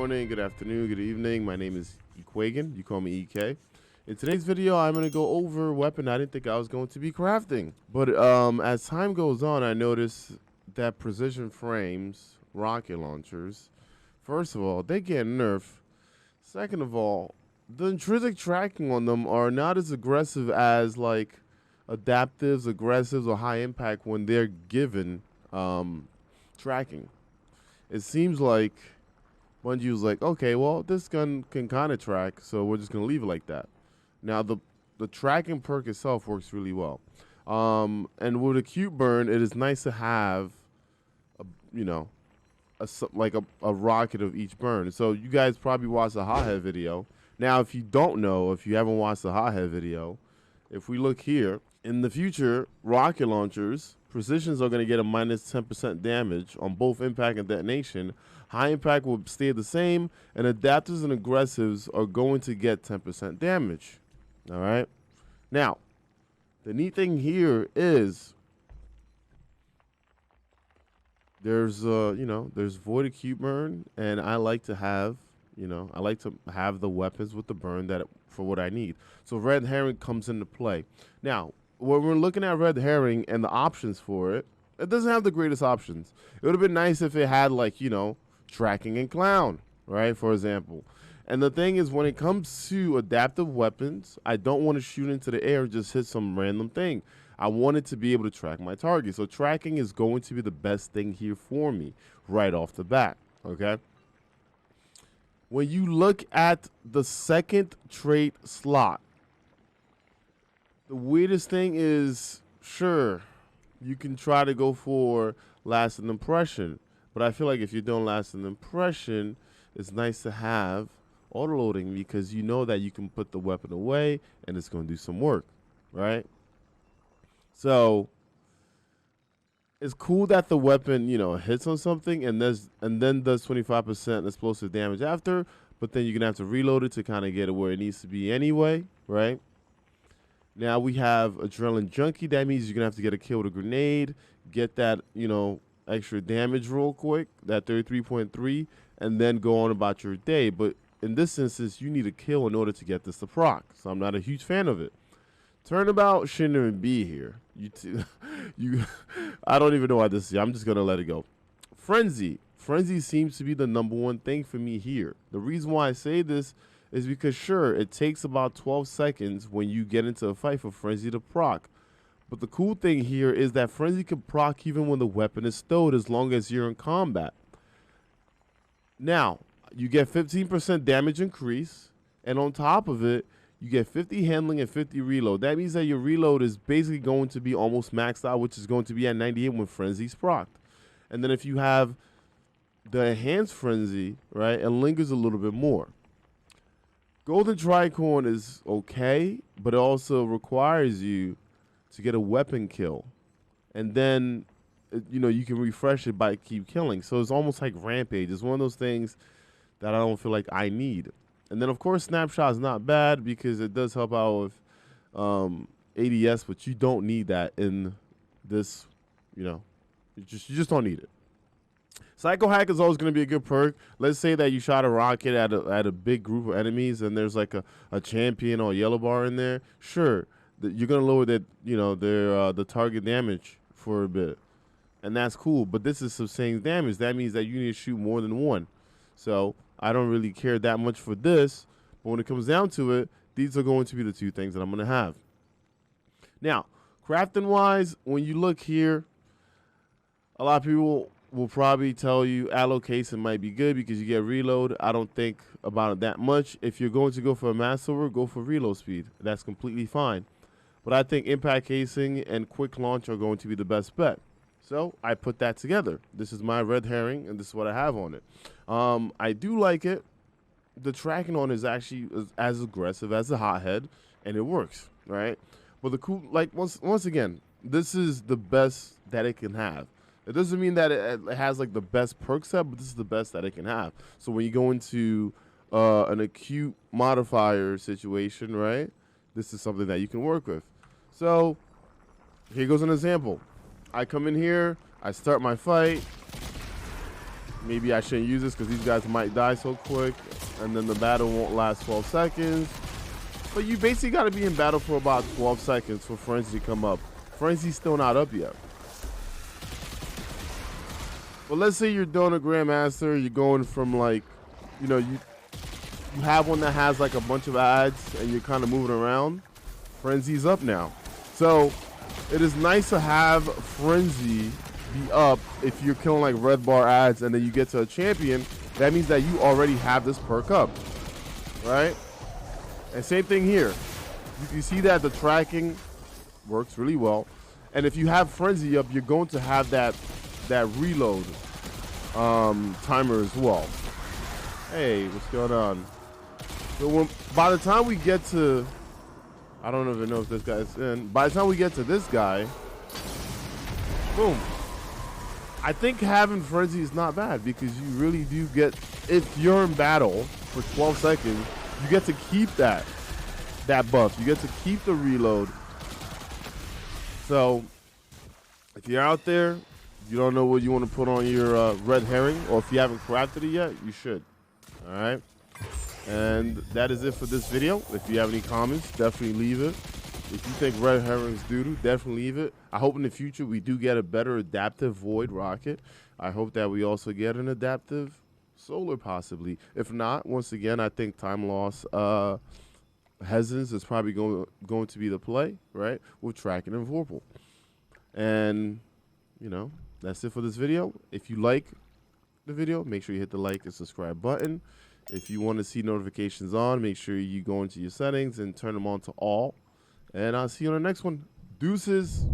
morning, good afternoon, good evening. My name is Ekuegan. You call me EK. In today's video, I'm going to go over a weapon I didn't think I was going to be crafting. But as time goes on, I noticed that precision frames, rocket launchers, first of all, they get nerfed. Second of all, the intrinsic tracking on them are not as aggressive as like adaptives, aggressives, or high impact when they're given tracking. It seems like Bungie was like, okay, well, this gun can kind of track, so we're just going to leave it like that. Now, the tracking perk itself works really well. And with acute burn, it is nice to have, a rocket of each burn. So you guys probably watched the hothead video. Now, if you don't know, if you haven't watched the hothead video, if we look here, in the future, rocket launchers, precisions are going to get a minus 10% damage on both impact and detonation. High impact will stay the same, and adapters and aggressives are going to get 10% damage. All right. Now, the neat thing here is there's there's void acute burn, and I like to have the weapons with the burn for what I need. So red herring comes into play. Now, when we're looking at red herring and the options for it, it doesn't have the greatest options. It would have been nice if it had tracking and clown, right? For example. And the thing is, when it comes to adaptive weapons, I don't want to shoot into the air and just hit some random thing. I want it to be able to track my target. So tracking is going to be the best thing here for me right off the bat, okay? When you look at the second trait slot, the weirdest thing is, sure, you can try to go for lasting impression. But I feel like if you're doing lasting impression, it's nice to have autoloading because you know that you can put the weapon away and it's going to do some work, right? So it's cool that the weapon, hits on something and then does 25% explosive damage after, but then you're going to have to reload it to kind of get it where it needs to be anyway, right? Now we have Adrenaline Junkie. That means you're going to have to get a kill with a grenade, get that, extra damage real quick, that 33.3, and then go on about your day. But in this instance, you need a kill in order to get this to proc. So I'm not a huge fan of it. Turnabout shouldn't even be here. I don't even know why this is here. I'm just going to let it go. Frenzy. Frenzy seems to be the #1 thing for me here. The reason why I say this is because, sure, it takes about 12 seconds when you get into a fight for Frenzy to proc. But the cool thing here is that Frenzy can proc even when the weapon is stowed as long as you're in combat. Now, you get 15% damage increase, and on top of it, you get 50 handling and 50 reload. That means that your reload is basically going to be almost maxed out, which is going to be at 98 when Frenzy's procced. And then if you have the enhanced Frenzy, right, it lingers a little bit more. Golden Tricorn is okay, but it also requires you to get a weapon kill. And then, you can refresh it by keep killing. So it's almost like Rampage. It's one of those things that I don't feel like I need. And then, of course, Snapshot is not bad because it does help out with ADS, but you don't need that in this, you just don't need it. Psycho Hack is always going to be a good perk. Let's say that you shot a rocket at a big group of enemies and there's like a champion or a yellow bar in there. Sure, you're going to lower that, the target damage for a bit. And that's cool, but this is sustained damage. That means that you need to shoot more than one. So I don't really care that much for this, but when it comes down to it, these are going to be the two things that I'm going to have. Now, crafting-wise, when you look here, a lot of people will probably tell you allocation might be good because you get reload. I don't think about it that much. If you're going to go for a masterer, go for reload speed. That's completely fine. But I think impact casing and quick launch are going to be the best bet. So I put that together. This is my red herring, and this is what I have on it. I do like it. The tracking on is actually as aggressive as the hothead, and it works, right? But the cool, once again, this is the best that it can have. It doesn't mean that it has the best perk set, but this is the best that it can have. So when you go into an acute modifier situation, right, this is something that you can work with. So here goes an example. I come in here, I start my fight, maybe I shouldn't use this because these guys might die so quick, and then the battle won't last 12 seconds. But you basically got to be in battle for about 12 seconds for Frenzy to come up. Frenzy's still not up yet. But let's say you're doing a Grandmaster, you're going from like, you know, you have one that has like a bunch of ads and you're kind of moving around. Frenzy's up now. So it is nice to have Frenzy be up if you're killing like red bar ads and then you get to a champion. That means that you already have this perk up, right? And same thing here. You can see that the tracking works really well. And if you have Frenzy up, you're going to have that reload timer as well. Hey, what's going on? So by the time we get to, I don't even know if this guy's in. By the time we get to this guy, boom. I think having Frenzy is not bad because you really do get, if you're in battle for 12 seconds, you get to keep that buff. You get to keep the reload. So if you're out there, you don't know what you want to put on your red herring, or if you haven't crafted it yet, you should. All right. And that is it for this video. If you have any comments, definitely leave it. If you think red herrings doo-doo, definitely leave it. I hope in the future we do get a better adaptive void rocket. I hope that we also get an adaptive solar possibly. If not, once again, I think time loss hesitance is probably going to be the play, right? With Tracking and Vorpal. And, you know, that's it for this video. If you like the video, make sure you hit the like and subscribe button. If you want to see notifications on, make sure you go into your settings and turn them on to all. And I'll see you on the next one. Deuces.